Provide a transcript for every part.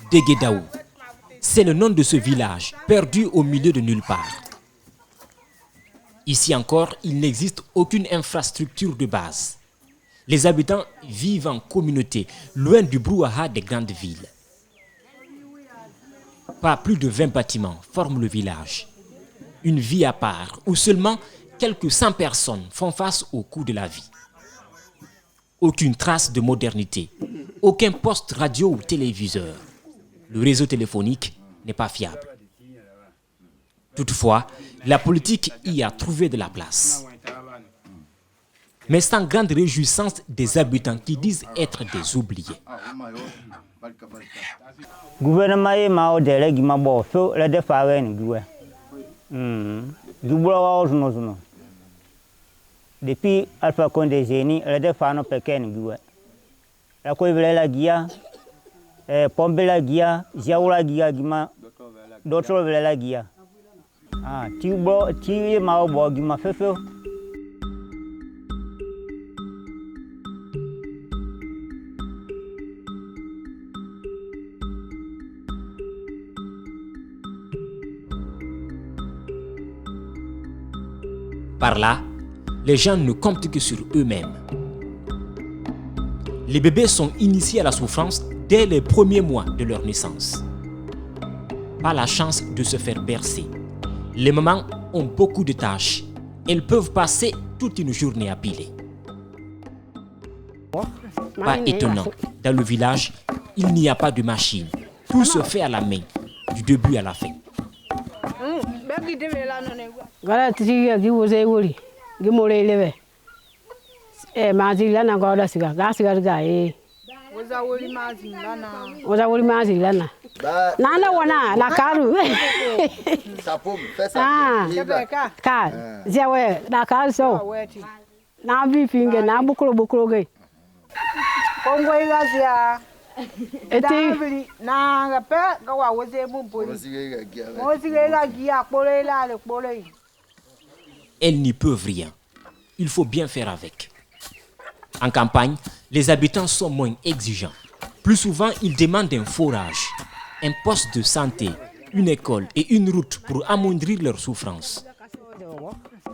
Deguedaou. C'est le nom de ce village, perdu au milieu de nulle part. Ici encore, il n'existe aucune infrastructure de base. Les habitants vivent en communauté, loin du brouhaha des grandes villes. Pas plus de 20 bâtiments forment le village. Une vie à part, où seulement quelques 100 personnes font face au coût de la vie. Aucune trace de modernité, aucun poste radio ou téléviseur. Le réseau téléphonique n'est pas fiable. Toutefois, la politique y a trouvé de la place. Mais sans grande réjouissance des habitants qui disent être des oubliés. Gouvernement est mao délai qui m'a beau feu la défarine goué. Du bois au depuis Alpha Condé Génie, la défarine pequeña goué. La coivre la guia, pompe la guia, jaoula guia gima, d'autres la guia. Ah, tu es mao bo gima fait feu. Par là, les gens ne comptent que sur eux-mêmes. Les bébés sont initiés à la souffrance dès les premiers mois de leur naissance. Pas la chance de se faire bercer. Les mamans ont beaucoup de tâches. Elles peuvent passer toute une journée à piler. Pas étonnant, dans le village, il n'y a pas de machine. Tout se fait à la main, du début à la fin. Gara tiji gi woze wori gi more leve mazi lana goda siga ga siga ga woza wori mazi lana nana wana la karu sapum fesa ka zewe la karu so na bi finge na bukuro ge kongo igazia eti na gape ga wa woze mu boli moziga gia pole la le pole. Elles n'y peuvent rien. Il faut bien faire avec. En campagne, les habitants sont moins exigeants. Plus souvent, ils demandent un forage, un poste de santé, une école et une route pour amoindrir leurs souffrances.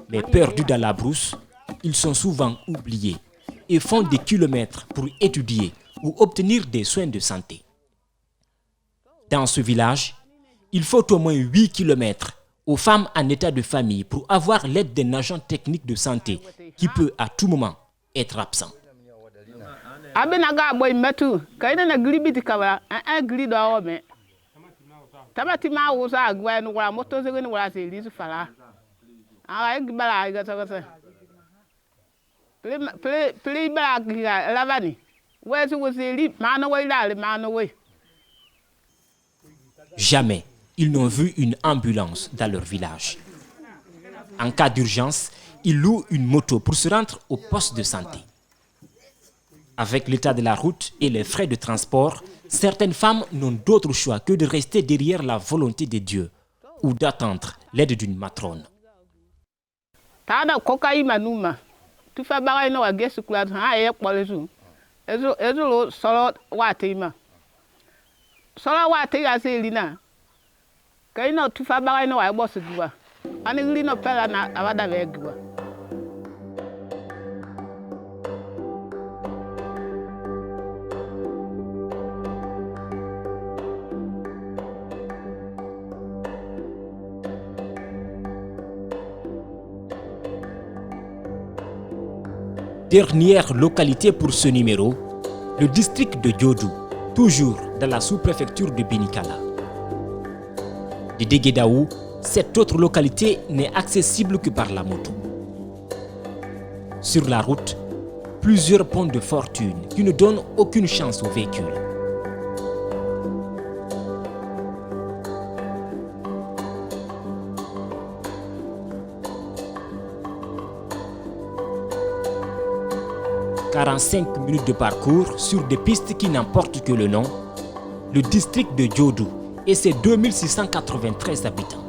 Mais perdus dans la brousse, ils sont souvent oubliés et font des kilomètres pour étudier ou obtenir des soins de santé. Dans ce village, il faut au moins 8 kilomètres aux femmes en état de famille pour avoir l'aide d'un agent technique de santé qui peut à tout moment être absent. Abenaga boy metu kaina na glibiti kawa an gli do me tabati ma wo sa gwa no wala moto ze no wala se lizu fala a gbala ga ta ple bala ga lavani we so wo se li ma no we la ma no we. Jamais ils n'ont vu une ambulance dans leur village. En cas d'urgence, ils louent une moto pour se rendre au poste de santé. Avec l'état de la route et les frais de transport, certaines femmes n'ont d'autre choix que de rester derrière la volonté de Dieu ou d'attendre l'aide d'une matrone. Tada kokai manuma. Tu fais baray no agesu kula ha e polezu. Ezo solo watima. Solo watiga se lina. Kaino tu fais baray no wa boss gwa. Ani lino pela na avada vegwa. Dernière localité pour ce numéro, le district de Diodou, toujours dans la sous-préfecture de Binikala. De Deguedaou, cette autre localité n'est accessible que par la moto. Sur la route, plusieurs ponts de fortune qui ne donnent aucune chance aux véhicules. « 45 minutes de parcours sur des pistes qui n'emportent que le nom, le district de Diodou et ses 2693 habitants.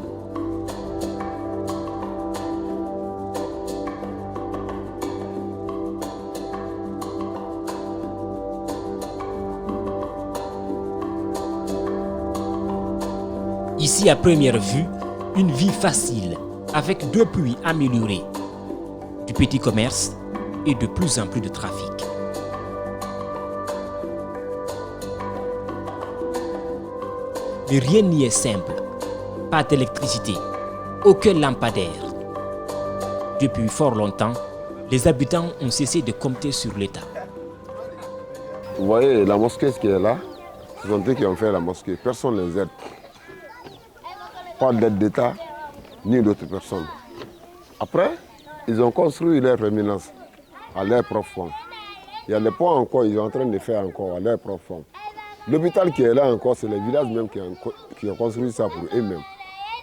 Ici, à première vue, une vie facile, avec deux puits améliorés, du petit commerce et de plus en plus de trafic. Mais rien n'y est simple. Pas d'électricité, aucun lampadaire. Depuis fort longtemps, les habitants ont cessé de compter sur l'État. Vous voyez, la mosquée qui est là, ce sont eux qui ont fait la mosquée. Personne ne les aide. Pas d'aide d'État, ni d'autres personnes. Après, ils ont construit leur réminence à leur propre forme. Il y a des points encore, ils sont en train de faire encore à leur propre forme. L'hôpital qui est là encore, c'est les villages même qui ont construit ça pour eux-mêmes.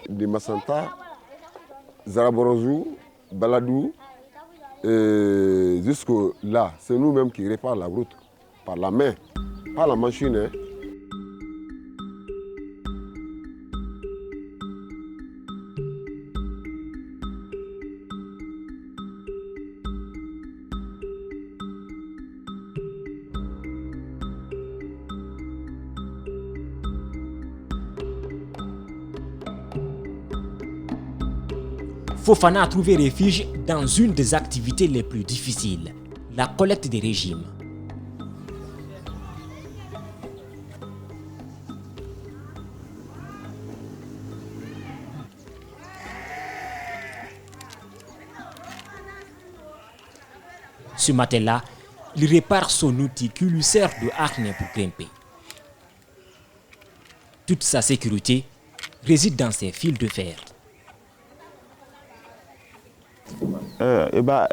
De Massanta, Zaraborozou, Baladou, jusqu'à là, c'est nous-mêmes qui réparons la route par la main, pas la machine. Hein. Fofana a trouvé refuge dans une des activités les plus difficiles, la collecte des régimes. Ce matin-là, il répare son outil qui lui sert de harnais pour grimper. Toute sa sécurité réside dans ses fils de fer. Eba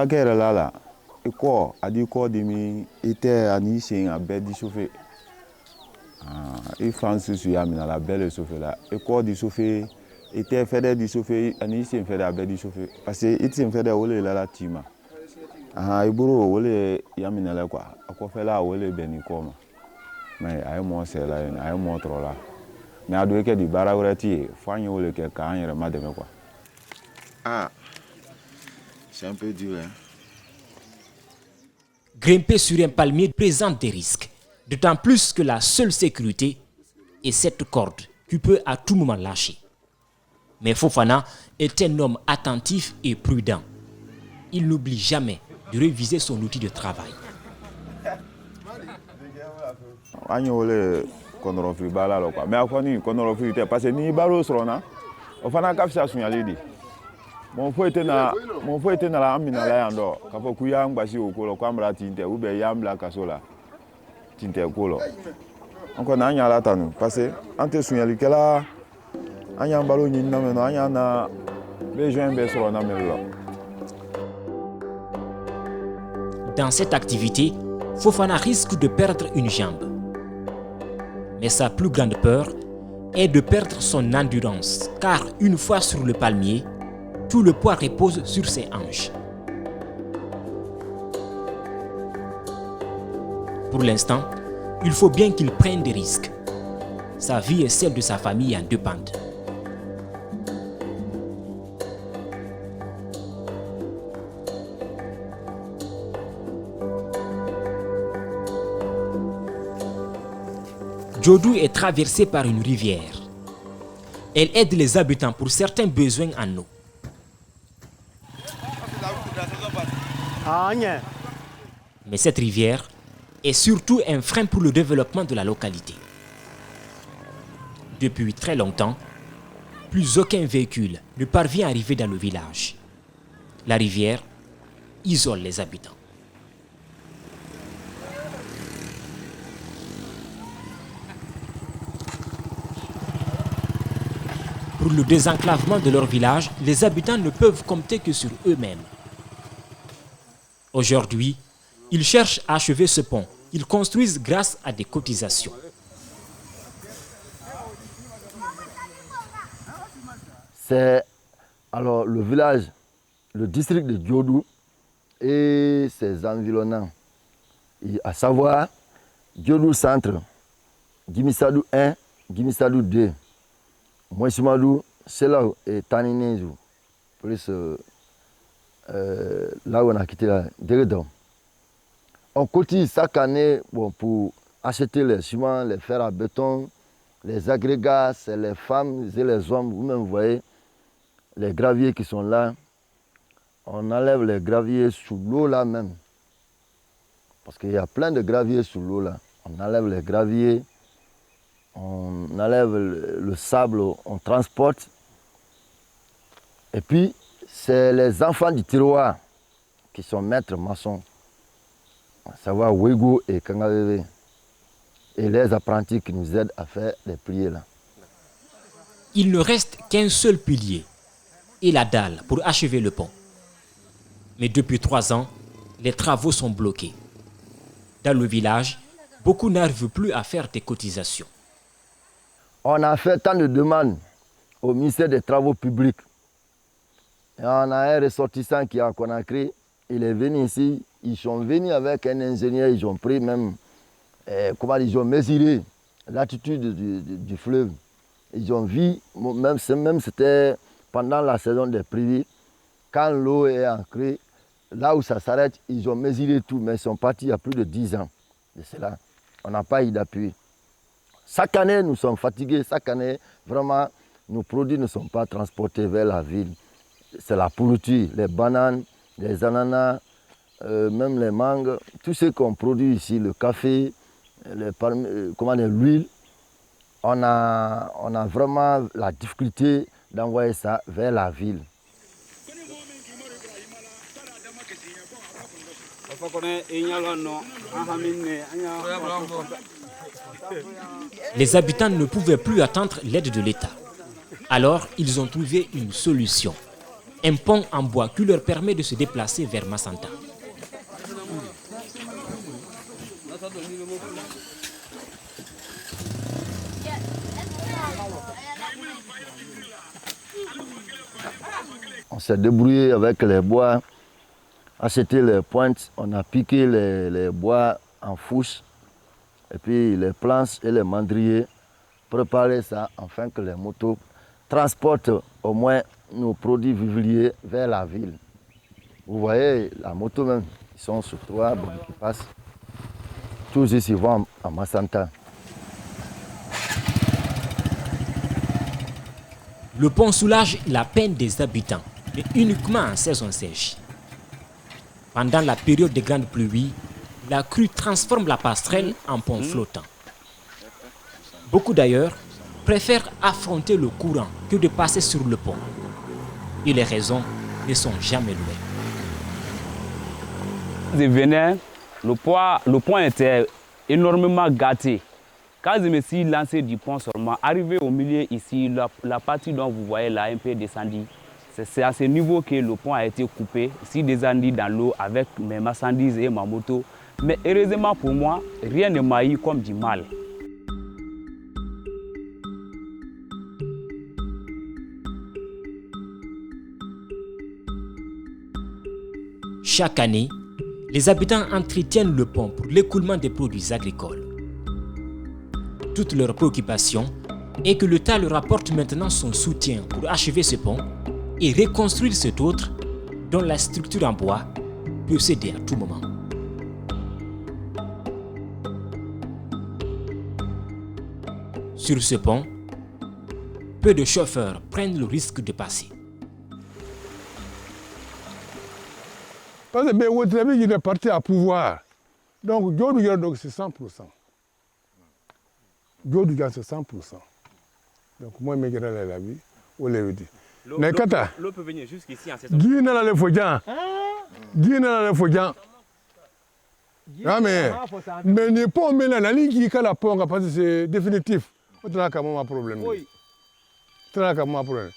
kɛra la ikɔ adi kɔ de mi ite ani sen abɛ di sofe ifan susu ya mina la belle sofe la ikɔ di sofe ite fɛdɛ di sofe ani sen fɛdɛ abɛ di sofe parce que ite sen fɛdɛ wole la tima iburo wole ya mina la quoi akɔfɛ la wole bɛni kɔ ma mais aye mo sɛ la aye mo tro la mais ado ke di bara wɛrɛ ti fo an ye wole kɛ ka an yɛrɛ ma dɛmɛ quoi c'est un peu dur. Hein? Grimper sur un palmier présente des risques, d'autant plus que la seule sécurité est cette corde qui peut à tout moment lâcher. Mais Fofana est un homme attentif et prudent. Il n'oublie jamais de réviser son outil de travail. Mon foi était na la amina la yando ka fo kuya ngbashi okolo kwa mra tinte ube yambla kasola tinte okolo onko na anya la tanu parce ante sunyali kala anya mbalo nyi na meno anya na besoin be solo na melo. Dans cette activité, Fofana risque de perdre une jambe. Mais sa plus grande peur est de perdre son endurance, car une fois sur le palmier, tout le poids repose sur ses hanches. Pour l'instant, il faut bien qu'il prenne des risques. Sa vie et celle de sa famille en dépendent. Djodou est traversée par une rivière. Elle aide les habitants pour certains besoins en eau. Mais cette rivière est surtout un frein pour le développement de la localité. Depuis très longtemps, plus aucun véhicule ne parvient à arriver dans le village. La rivière isole les habitants. Pour le désenclavement de leur village, les habitants ne peuvent compter que sur eux-mêmes. Aujourd'hui, ils cherchent à achever ce pont. Ils construisent grâce à des cotisations. C'est alors le village, le district de Djodou et ses environnants. Et à savoir, Djodou Centre, Gimisadou 1, Gimisadou 2. Moisimadou, c'est là et Taninezou. Plus là où on a quitté la Déredon. On cotise chaque année pour acheter les ciments, les fers à béton, Les agrégats, c'est les femmes et les hommes. Vous-même voyez les graviers qui sont là. On enlève les graviers sous l'eau là même. Parce qu'il y a plein de graviers sous l'eau là. On enlève les graviers, on enlève le sable, on transporte. Et puis, c'est les enfants du terroir qui sont maîtres maçons, à savoir Wego et Kangaveve, et les apprentis qui nous aident à faire les pliés là. Il ne reste qu'un seul pilier et la dalle pour achever le pont. Mais depuis 3 ans, les travaux sont bloqués. Dans le village, beaucoup n'arrivent plus à faire des cotisations. On a fait tant de demandes au ministère des Travaux publics. Et on a un ressortissant qui est à Conakry. Il est venu ici. Ils sont venus avec un ingénieur. Ils ont pris même, ils ont mesuré l'altitude du fleuve. Ils ont vu, même c'était pendant la saison des pluies, quand l'eau est ancrée, là où ça s'arrête, ils ont mesuré tout, mais ils sont partis il y a plus de 10 ans de cela. On n'a pas eu d'appui. Chaque année, nous sommes fatigués. Chaque année, vraiment, nos produits ne sont pas transportés vers la ville. C'est la pourriture, les bananes, les ananas, même les mangues, tout ce qu'on produit ici, le café, l'huile, on a vraiment la difficulté d'envoyer ça vers la ville. Les habitants ne pouvaient plus attendre l'aide de l'État. Alors, ils ont trouvé une solution. Un pont en bois qui leur permet de se déplacer vers Massanta. On s'est débrouillé avec les bois, acheté les pointes, on a piqué les bois en fourche, et puis les planches et les mandriers, préparer ça afin que les motos transportent au moins nos produits vivriers vers la ville. Vous voyez, la moto même, ils sont sur 3 qui passent. Tous ici vont à Massanta. Le pont soulage la peine des habitants, mais uniquement en saison sèche. Pendant la période des grandes pluies, la crue transforme la passerelle en pont flottant. Beaucoup d'ailleurs préfèrent affronter le courant que de passer sur le pont. Et les raisons ne sont jamais loin. Je venais, le pont était énormément gâté. Quand je me suis lancé du pont seulement, arrivé au milieu ici, la partie dont vous voyez là un peu descendue, c'est à ce niveau que le pont a été coupé, ici descendu dans l'eau avec mes marchandises et ma moto. Mais heureusement pour moi, rien ne m'a eu comme du mal. Chaque année, les habitants entretiennent le pont pour l'écoulement des produits agricoles. Toute leur préoccupation est que l'État leur apporte maintenant son soutien pour achever ce pont et reconstruire cet autre dont la structure en bois peut céder à tout moment. Sur ce pont, peu de chauffeurs prennent le risque de passer. Parce que Béouétrabi, il est parti à pouvoir. Donc, Diodou, c'est 100%. Diodou, c'est 100%. Donc, moi, je suis la vie. L'eau peut venir jusqu'ici en saison. Mais n'est pas maintenant la ligne qui est la ponga parce que c'est définitif. On a quand même un problème. Oui. On a quand même un problème.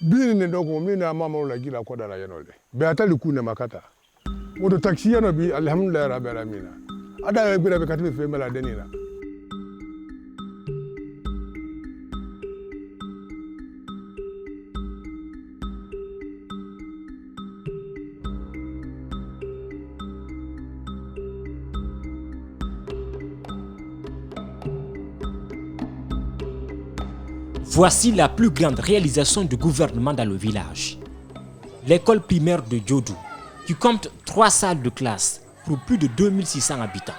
Bien ne donc on mena mama la gila kwa dala yanole. Be atali kuna makata. Moto taxi yano bi alhamdulillah rabbil alamin. Ada be be katbe fe mala denina. Voici la plus grande réalisation du gouvernement dans le village. L'école primaire de Diodou, qui compte 3 salles de classe pour plus de 2600 habitants.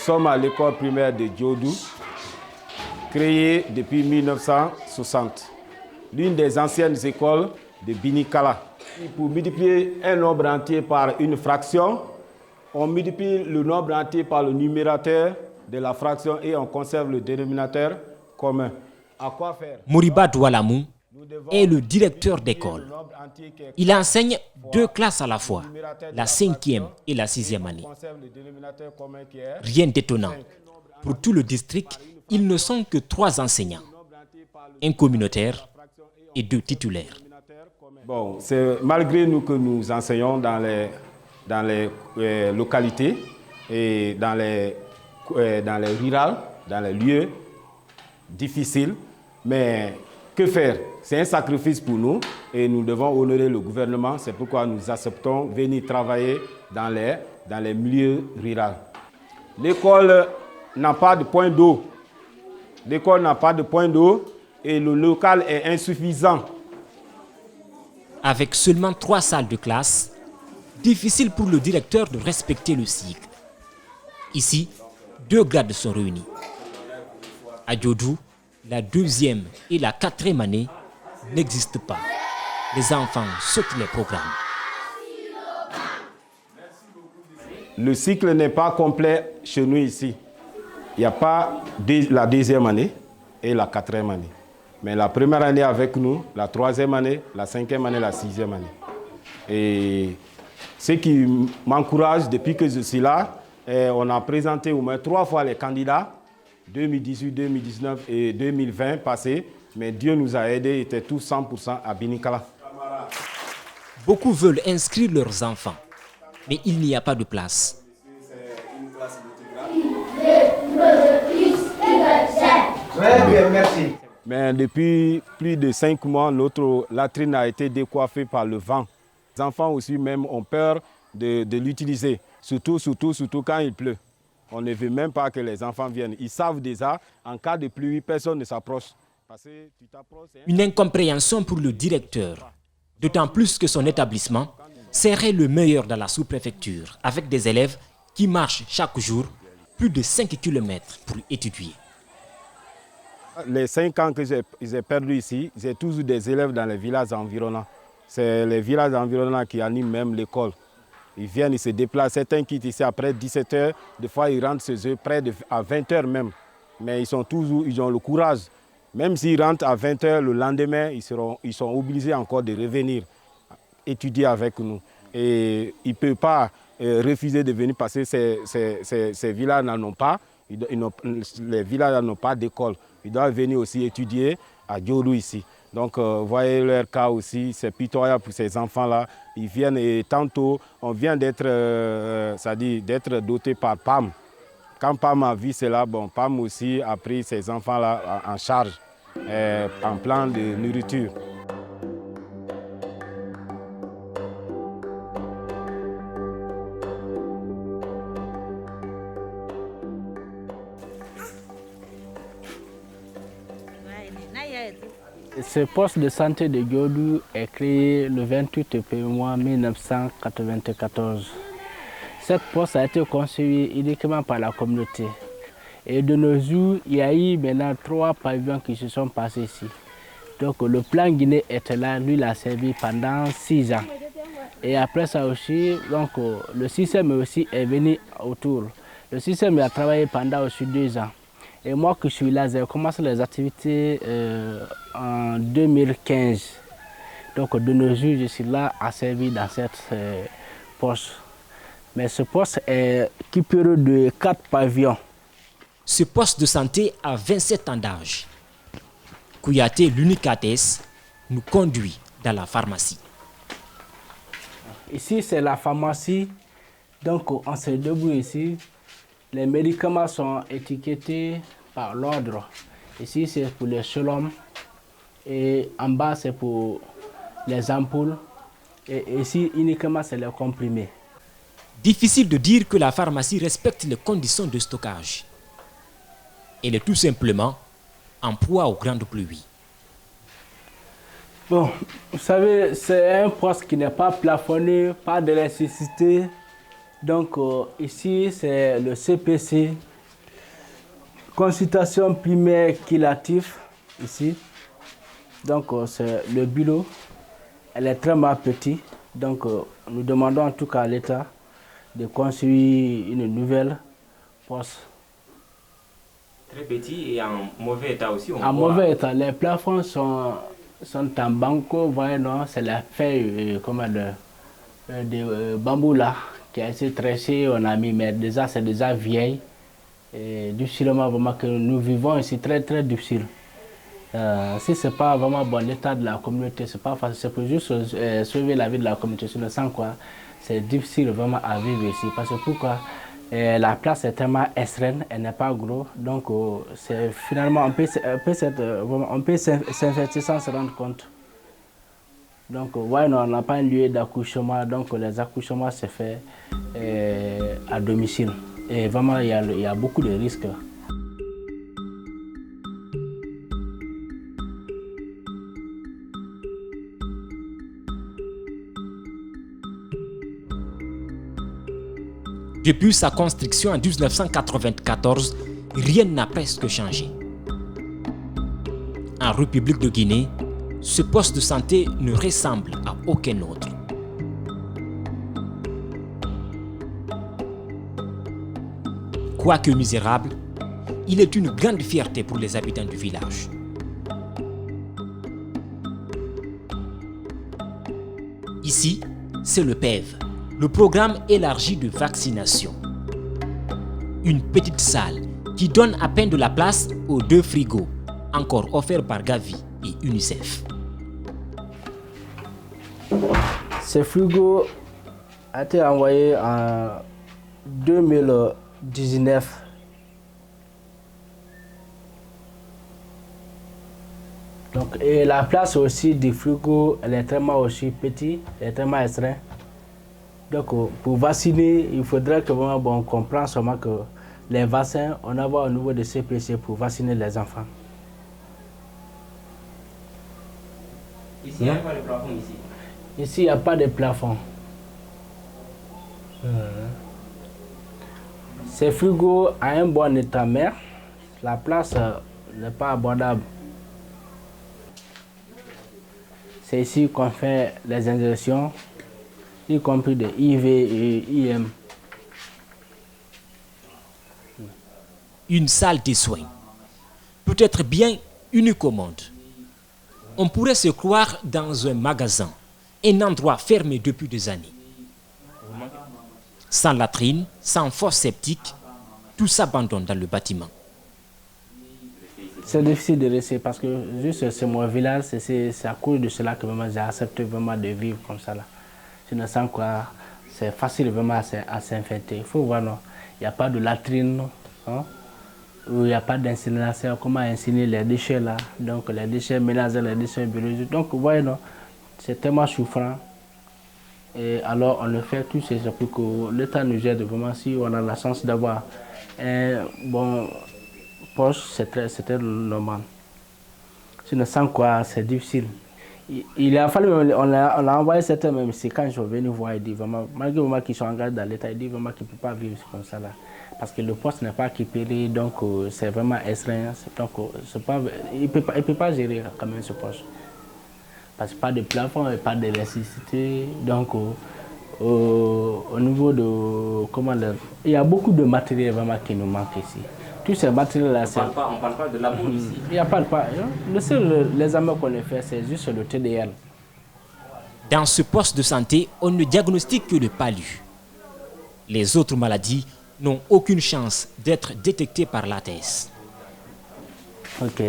sommes à l'école primaire de Diodou, créée depuis 1960, l'une des anciennes écoles de Binikala. Pour multiplier un nombre entier par une fraction, on multiplie le nombre entier par le numérateur de la fraction et on conserve le dénominateur commun. À quoi faire? Moriba Doualamou est le directeur d'école. Il enseigne 2 classes à la fois, la 5e et la 6e année. Rien d'étonnant. Pour tout le district, ils ne sont que 3 enseignants, un communautaire et 2 titulaires. Bon, c'est malgré nous que nous enseignons dans les localités et dans les rurales, dans les lieux difficiles, mais que faire? C'est un sacrifice pour nous et nous devons honorer le gouvernement. C'est pourquoi nous acceptons venir travailler dans les milieux ruraux. L'école n'a pas de point d'eau. L'école n'a pas de point d'eau et le local est insuffisant. Avec seulement 3 salles de classe, difficile pour le directeur de respecter le cycle. Ici, 2 grades sont réunis. À Diodou, la 2e et la 4e année n'existent pas. Les enfants sautent les programmes. Le cycle n'est pas complet chez nous ici. Il n'y a pas la 2e année et la 4e année. Mais la première année avec nous, la 3e année, la 5e année, la 6e année. Et ce qui m'encourage depuis que je suis là, on a présenté au moins 3 fois les candidats, 2018, 2019 et 2020 passés, mais Dieu nous a aidés, ils étaient tous 100% à Binikala. Beaucoup veulent inscrire leurs enfants, mais il n'y a pas de place. Très bien, merci. Mais depuis plus de 5 mois, notre latrine a été décoiffée par le vent. Les enfants aussi même ont peur de l'utiliser, surtout quand il pleut. On ne veut même pas que les enfants viennent. Ils savent déjà, en cas de pluie, personne ne s'approche. Une incompréhension pour le directeur, d'autant plus que son établissement serait le meilleur dans la sous-préfecture, avec des élèves qui marchent chaque jour plus de 5 km pour étudier. Les 5 ans que j'ai perdus ici, j'ai toujours des élèves dans les villages environnants. C'est les villages environnants qui animent même l'école. Ils viennent, ils se déplacent. Certains quittent ici après 17 h. Des fois, ils rentrent chez eux à 20 h même. Mais ils ont le courage. Même s'ils rentrent à 20 h, le lendemain, ils sont obligés encore de revenir étudier avec nous. Et ils ne peuvent pas refuser de venir parce que ces villages n'en ont pas. Les villages n'ont pas d'école. Ils doivent venir aussi étudier à Diodou ici. Donc, voyez leur cas aussi, c'est pitoyable pour ces enfants-là. Ils viennent et tantôt, on vient d'être doté par PAM. Quand PAM a vu cela, bon, PAM aussi a pris ces enfants-là en charge, en plan de nourriture. Ce poste de santé de Diodou est créé le 28 février 1994. Ce poste a été construit uniquement par la communauté. Et de nos jours, il y a eu maintenant 3 pavillons qui se sont passés ici. Donc le plan Guinée était là, lui l'a servi pendant 6 ans. Et après ça aussi, donc, le système aussi est venu autour. Le système a travaillé pendant aussi 2 ans. Et moi qui suis là, j'ai commencé les activités en 2015. Donc de nos jours, je suis là à servir dans cette poste. Mais ce poste est équipé de 4 pavillons. Ce poste de santé a 27 ans d'âge. Kouyaté, l'unique ATS, nous conduit dans la pharmacie. Ici, c'est la pharmacie. Donc on se débrouille ici. Les médicaments sont étiquetés par l'ordre. Ici, c'est pour les shalom. Et en bas, c'est pour les ampoules. Et ici, uniquement, c'est les comprimés. Difficile de dire que la pharmacie respecte les conditions de stockage. Elle est tout simplement en proie aux grandes pluies. Bon, vous savez, c'est un poste qui n'est pas plafonné, pas d'électricité. Donc ici, c'est le CPC consultation primaire curative ici. Donc c'est le bureau, elle est très mal petite. Donc nous demandons en tout cas à l'État de construire une nouvelle poste. Très petit et en mauvais état aussi. En mauvais état, les plafonds sont en banco, voyez, non, c'est la feuille de bambou là qui a été tressée, on a mis, mais déjà c'est déjà vieille. Et difficilement vraiment que nous vivons ici très très difficile. Si c'est pas vraiment bon l'état de la communauté, c'est pas facile, c'est pour juste sauver la vie de la communauté, sans quoi c'est difficile vraiment à vivre ici. Parce que pourquoi la place est tellement restreinte, elle n'est pas gros, donc c'est finalement on peut s'investir sans se rendre compte. Donc ouais, non, on n'a pas un lieu d'accouchement, donc les accouchements se fait à domicile. Et vraiment, il y a beaucoup de risques. Depuis sa construction en 1994, rien n'a presque changé. En République de Guinée, ce poste de santé ne ressemble à aucun autre. Quoique misérable, il est une grande fierté pour les habitants du village. Ici, c'est le PEV, le programme élargi de vaccination. Une petite salle qui donne à peine de la place aux 2 frigos, encore offerts par Gavi et UNICEF. Ce frigo a été envoyé en 2019. Donc, et la place aussi du frigo, elle est tellement aussi petite, elle est tellement restreinte. Donc pour vacciner, il faudrait que vraiment on comprenne seulement que les vaccins, on a au niveau de CPC pour vacciner les enfants. Ici, il n'y a pas de plafond ici. Ici, il n'y a pas de plafond. Ce frigo a un bon état, mais la place n'est pas abordable. C'est ici qu'on fait les injections, y compris de IV et IM. Une salle de soins. Peut-être bien une commode. On pourrait se croire dans un magasin, un endroit fermé depuis des années. Sans latrine, sans fosse septique, tout s'abandonne dans le bâtiment. C'est difficile de rester parce que juste c'est mon village, c'est à cause de cela que j'ai accepté vraiment de vivre comme ça là. Sinon sans quoi, c'est facile vraiment à s'infecter. Il faut voir, non, il n'y a pas de latrine, hein, il n'y a pas d'incinération, comment incinérer les déchets là, donc les déchets mélangés, les déchets biologiques. Donc vous voyez, non, c'est tellement souffrant. Et alors on le fait tout c'est pour que l'État nous aide vraiment si on a la chance d'avoir un bon poste, c'est très normal. Sinon sans quoi c'est difficile. Il a fallu, on a envoyé certains même c'est quand ils sont venus voir, ils disent vraiment, malgré vraiment qu'ils sont engagés dans l'État, ils disent vraiment qu'ils ne peuvent pas vivre comme ça là. Parce que le poste n'est pas équipé, donc c'est vraiment restreint. Donc il ne peut pas gérer quand même ce poste. Parce que pas de plafond et pas d'électricité. Donc au niveau de comment il y a beaucoup de matériel vraiment qui nous manque ici. Tous ces matériels-là, on ne parle pas de l'amour ici. Il n'y a pas de pas. Le seul l'examen qu'on a fait, c'est juste le TDL. Dans ce poste de santé, on ne diagnostique que le palu. Les autres maladies n'ont aucune chance d'être détectées par l'ATS. Ok.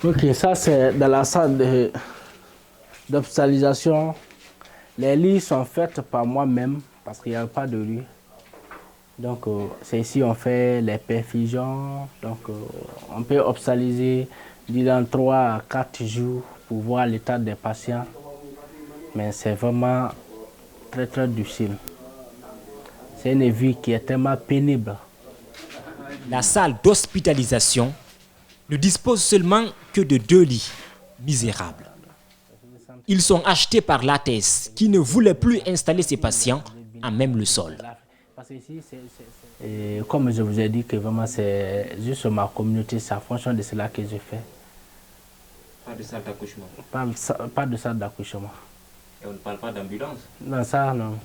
Ok, ça c'est dans la salle d'hospitalisation. Les lits sont faits par moi-même parce qu'il n'y a pas de lit. Donc c'est ici on fait les perfusions. Donc on peut hospitaliser durant 3 à 4 jours pour voir l'état des patients. Mais c'est vraiment très très difficile. C'est une vie qui est tellement pénible. La salle d'hospitalisation ne dispose seulement que de 2 lits misérables. Ils sont achetés par l'ATS qui ne voulait plus installer ses patients à même le sol. Parce que ici, et comme je vous ai dit que vraiment c'est juste ma communauté, c'est en fonction de cela que je fais. Pas de salle d'accouchement? Pas de salle d'accouchement. Et on ne parle pas d'ambulance? Non, ça non.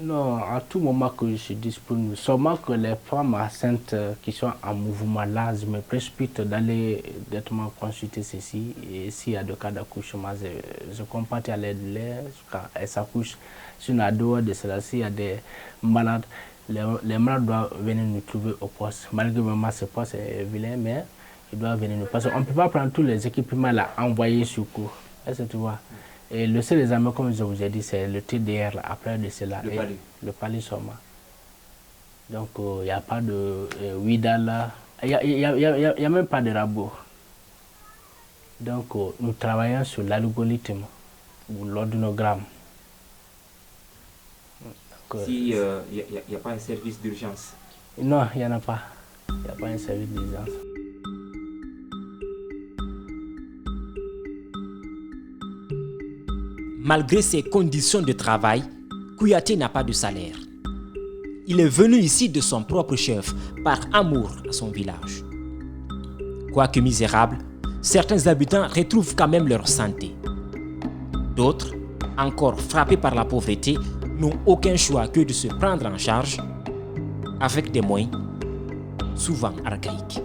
Non, à tout moment que je suis disponible. Seulement que les femmes enceintes qui sont en mouvement là, je me précipite d'aller directement consulter ceci. Et s'il y a des cas d'accouchement, je compte à l'aide de l'air jusqu'à elles s'accouchent. Si on a dehors de cela, s'il y a des malades, les malades doivent venir nous trouver au poste. Malgré vraiment ce poste est vilain, mais ils doivent venir nous. Parce qu'on ne peut pas prendre tous les équipements là, envoyer sur cours. Est-ce que tu vois? Et le seul examen, comme je vous ai dit, c'est le TDR, après de cela. Le pali seulement. Donc, il n'y a pas de WIDA là. Il n'y a même pas de rabot. Donc, nous travaillons sur l'algorithme ou l'ordinogramme. Si il n'y a pas un service d'urgence? Non, il n'y en a pas. Il n'y a pas un service d'urgence. Malgré ses conditions de travail, Kouyaté n'a pas de salaire. Il est venu ici de son propre chef, par amour à son village. Quoique misérables, certains habitants retrouvent quand même leur santé. D'autres, encore frappés par la pauvreté, n'ont aucun choix que de se prendre en charge avec des moyens souvent archaïques.